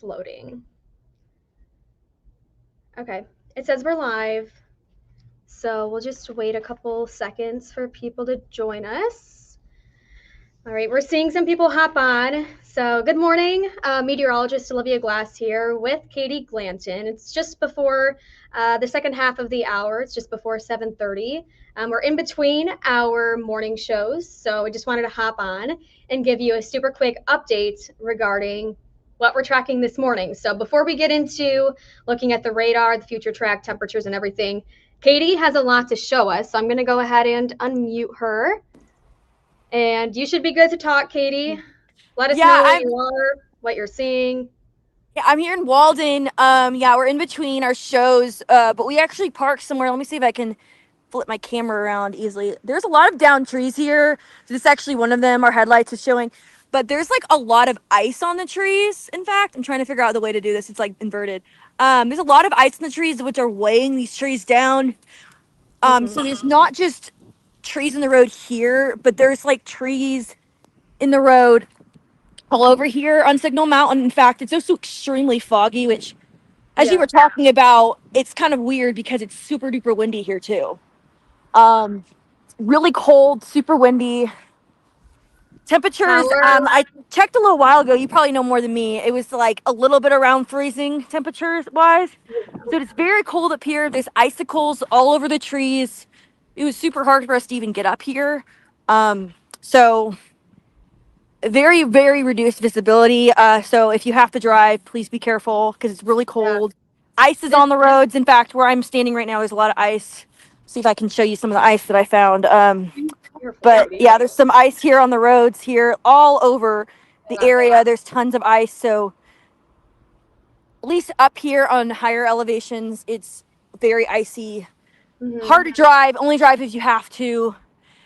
Loading. Okay, it says we're live, so we'll just wait a couple seconds for people to join us. All right, we're seeing some people hop on. So good morning, meteorologist Olivia Glass here with Katie Glanton. It's just before the second half of the hour. It's just before 7:30. We're in between our morning shows, so I just wanted to hop on and give you a super quick update regarding what we're tracking this morning. So before we get into looking at the radar, the future track temperatures and everything, Katie has a lot to show us. So I'm going to go ahead and unmute her. And you should be good to talk, Katie. Let us know where you are, what you're seeing. Yeah, I'm here in Walden. Yeah, we're in between our shows, but we actually parked somewhere. Let me see if I can flip my camera around easily. There's a lot of downed trees here. This is actually one of them. Our headlights is showing, but there's like a lot of ice on the trees. In fact, I'm trying to figure out the way to do this. It's like inverted. There's a lot of ice in the trees, which are weighing these trees down. So there's not just trees in the road here, but there's like trees in the road all over here on Signal Mountain. In fact, it's also extremely foggy, which, as you Yeah. were talking about, it's kind of weird because it's super duper windy here too. Um, really cold, super windy. Temperatures, Power. I checked a little while ago. You probably know more than me. It was like a little bit around freezing temperatures wise. So it's very cold up here. There's icicles all over the trees. It was super hard for us to even get up here. So very, very reduced visibility. So if you have to drive, please be careful because it's really Yeah. cold. Ice is This on the roads. In fact, where I'm standing right now, there's a lot of ice. See if I can show you some of the ice that I found. Careful, But Katie. yeah, there's some ice here on the roads here, all over the Yeah. area. There's tons of ice. So at least up here on higher elevations, it's very icy. Mm-hmm. Hard to drive. Only drive if you have to,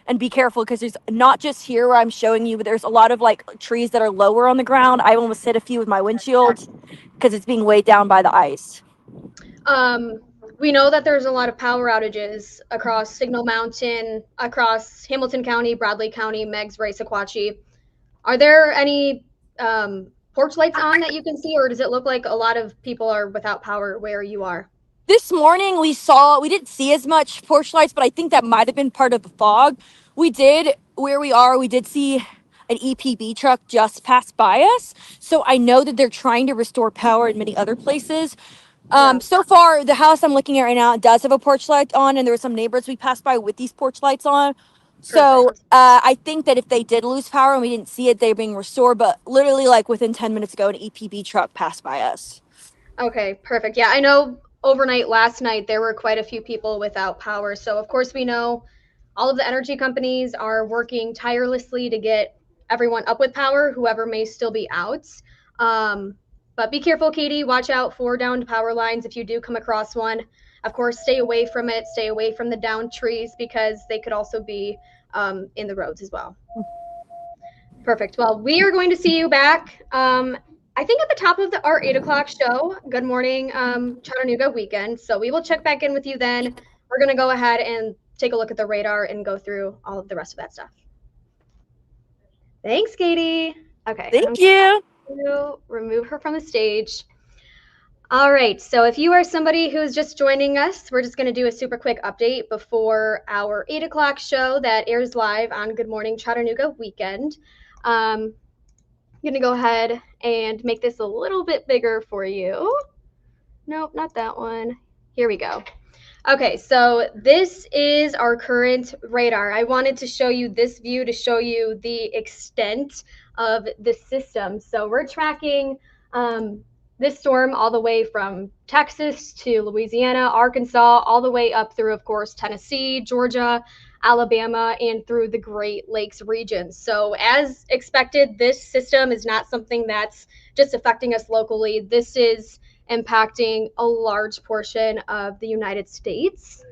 and be careful because there's not just here where I'm showing you, but there's a lot of like trees that are lower on the ground. I almost hit a few with my windshield because it's being weighed down by the ice. Um, we know that there's a lot of power outages across Signal Mountain, across Hamilton County, Bradley County, Meigs, Ray, Sequatchie. Are there any porch lights on that you can see, or does it look like a lot of people are without power where you are? This morning we didn't see as much porch lights, but I think that might have been part of the fog. We did where we are, we did see an EPB truck just pass by us. So I know that they're trying to restore power in many other places. Yeah. So far, the house I'm looking at right now does have a porch light on, and there were some neighbors we passed by with these porch lights on. So Perfect. I think that if they did lose power and we didn't see it, they're being restored. But literally, like within 10 minutes ago, an EPB truck passed by us. Okay, perfect. Yeah, I know overnight last night there were quite a few people without power. So, of course, we know all of the energy companies are working tirelessly to get everyone up with power, whoever may still be out. Um, but be careful, Katie. Watch out for downed power lines if you do come across one. Of course, stay away from it, stay away from the downed trees because they could also be in the roads as well. Perfect. Well, we are going to see you back. I think at the top of our 8 o'clock show. Good morning, Chattanooga weekend. So we will check back in with you then. We're going to go ahead and take a look at the radar and go through all of the rest of that stuff. Thanks, Katie. Okay, I'm Thank you. going to remove her from the stage. All right, so if you are somebody who's just joining us, we're just going to do a super quick update before our 8 o'clock show that airs live on Good Morning Chattanooga weekend. I'm going to go ahead and make this a little bit bigger for you. Nope, not that one. Here we go. Okay, so this is our current radar. I wanted to show you this view to show you the extent of the system. So we're tracking this storm all the way from Texas to Louisiana, Arkansas, all the way up through, of course, Tennessee, Georgia, Alabama, and through the Great Lakes region. So as expected, this system is not something that's just affecting us locally. This is impacting a large portion of the United States.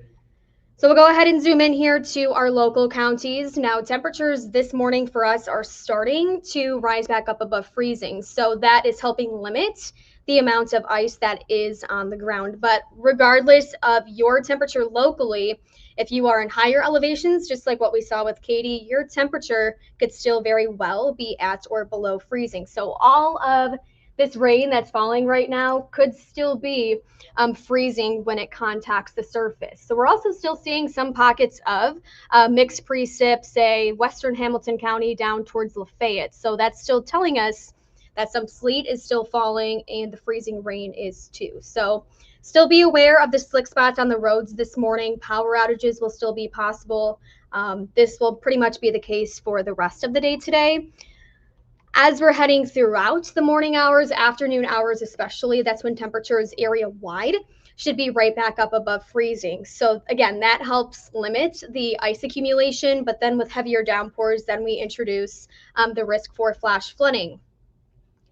So we'll go ahead and zoom in here to our local counties. Now, temperatures this morning for us are starting to rise back up above freezing. So that is helping limit the amount of ice that is on the ground. But regardless of your temperature locally, if you are in higher elevations, just like what we saw with Katie, your temperature could still very well be at or below freezing. So all of this rain that's falling right now could still be freezing when it contacts the surface. So we're also still seeing some pockets of mixed precip, say western Hamilton County down towards Lafayette. So that's still telling us that some sleet is still falling and the freezing rain is too. So still be aware of the slick spots on the roads this morning. Power outages will still be possible. This will pretty much be the case for the rest of the day today. As we're heading throughout the morning hours, afternoon hours especially, that's when temperatures area wide should be right back up above freezing. So again, that helps limit the ice accumulation, but then with heavier downpours, then we introduce the risk for flash flooding.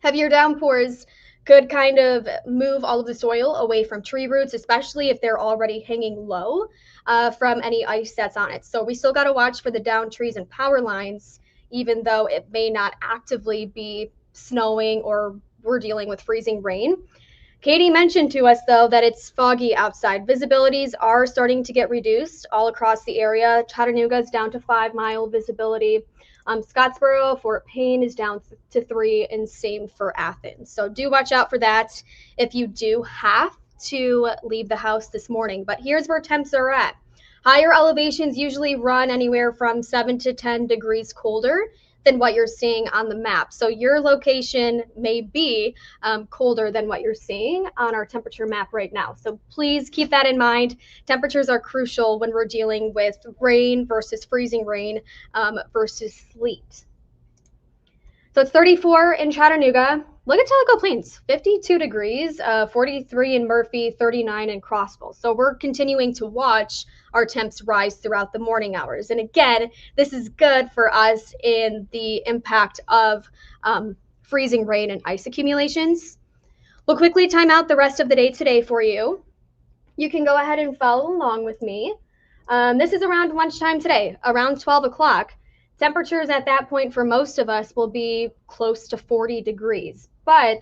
Heavier downpours could kind of move all of the soil away from tree roots, especially if they're already hanging low from any ice that's on it. So we still got to watch for the down trees and power lines, even though it may not actively be snowing or we're dealing with freezing rain. Katie mentioned to us, though, that it's foggy outside. Visibilities are starting to get reduced all across the area. Chattanooga's down to 5 mile visibility. Scottsboro, Fort Payne is down to 3, and same for Athens. So do watch out for that if you do have to leave the house this morning. But here's where temps are at. Higher elevations usually run anywhere from 7 to 10 degrees colder than what you're seeing on the map. So your location may be colder than what you're seeing on our temperature map right now. So please keep that in mind. Temperatures are crucial when we're dealing with rain versus freezing rain versus sleet. So it's 34 in Chattanooga. Look at Tellico Plains, 52 degrees, 43 in Murphy, 39 in Crossville. So we're continuing to watch our temps rise throughout the morning hours. And again, this is good for us in the impact of freezing rain and ice accumulations. We'll quickly time out the rest of the day today for you. You can go ahead and follow along with me. This is around lunchtime today, around 12 o'clock. Temperatures at that point for most of us will be close to 40 degrees, but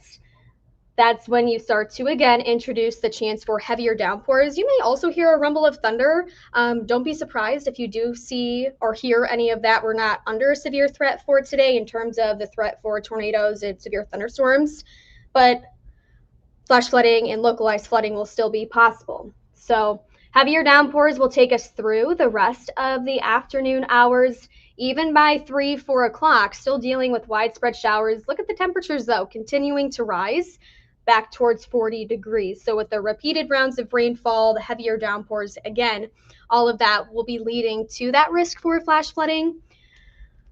that's when you start to again introduce the chance for heavier downpours. You may also hear a rumble of thunder. Don't be surprised if you do see or hear any of that. We're not under a severe threat for today in terms of the threat for tornadoes and severe thunderstorms, but flash flooding and localized flooding will still be possible. So heavier downpours will take us through the rest of the afternoon hours. Even by 3, 4 o'clock, still dealing with widespread showers. Look at the temperatures, though, continuing to rise back towards 40 degrees. So with the repeated rounds of rainfall, the heavier downpours, again, all of that will be leading to that risk for flash flooding.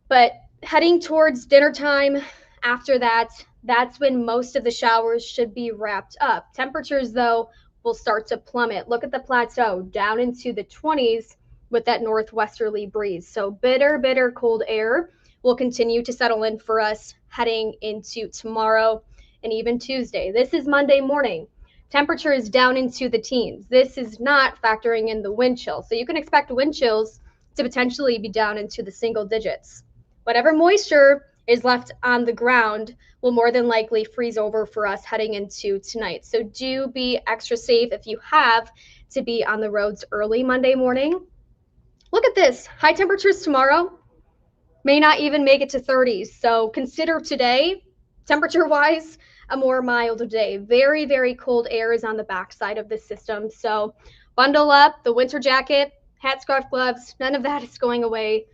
But heading towards dinner time, after that, that's when most of the showers should be wrapped up. Temperatures, though, will start to plummet. Look at the plateau down into the 20s with that northwesterly breeze. So bitter, bitter cold air will continue to settle in for us heading into tomorrow and even Tuesday. This is Monday morning. Temperature is down into the teens. This is not factoring in the wind chill. So you can expect wind chills to potentially be down into the single digits. Whatever moisture is left on the ground will more than likely freeze over for us heading into tonight. So do be extra safe if you have to be on the roads early Monday morning. Look at this, high temperatures tomorrow may not even make it to 30s. So consider today, temperature-wise, a more mild day. Very, very cold air is on the backside of this system. So bundle up, the winter jacket, hat, scarf, gloves, none of that is going away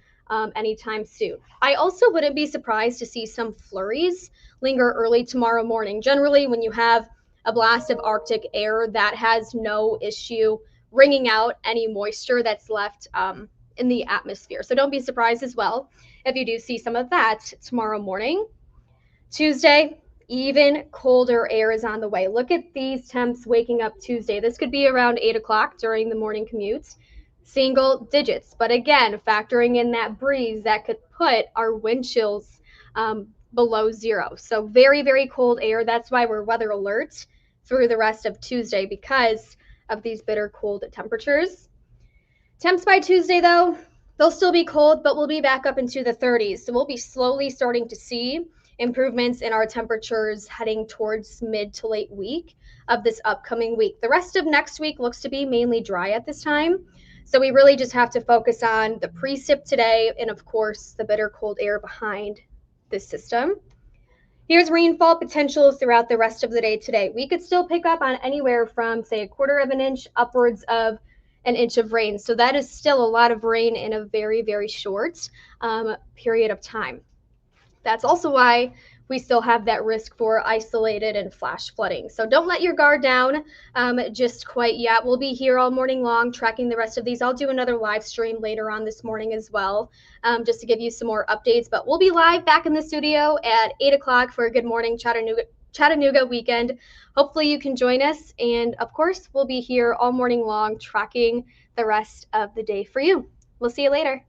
anytime soon. I also wouldn't be surprised to see some flurries linger early tomorrow morning. Generally, when you have a blast of Arctic air, that has no issue wringing out any moisture that's left in the atmosphere. So don't be surprised as well if you do see some of that tomorrow morning. Tuesday, even colder air is on the way. Look at these temps waking up Tuesday. This could be around 8 o'clock during the morning commute. Single digits, but again, factoring in that breeze that could put our wind chills below zero. So very, very cold air. That's why we're weather alert through the rest of Tuesday, because of these bitter cold temperatures. Temps by Tuesday, though, they'll still be cold, but we'll be back up into the 30s. So we'll be slowly starting to see improvements in our temperatures heading towards mid to late week of this upcoming week. The rest of next week looks to be mainly dry at this time. So we really just have to focus on the precip today and, of course, the bitter cold air behind this system. Here's rainfall potential throughout the rest of the day today. We could still pick up on anywhere from, say, a quarter of an inch upwards of an inch of rain. So that is still a lot of rain in a very, very short period of time. That's also why we still have that risk for isolated and flash flooding. So don't let your guard down just quite yet. We'll be here all morning long tracking the rest of these. I'll do another live stream later on this morning as well, just to give you some more updates. But we'll be live back in the studio at 8 o'clock for a Good Morning Chattanooga weekend. Hopefully you can join us. And of course, we'll be here all morning long tracking the rest of the day for you. We'll see you later.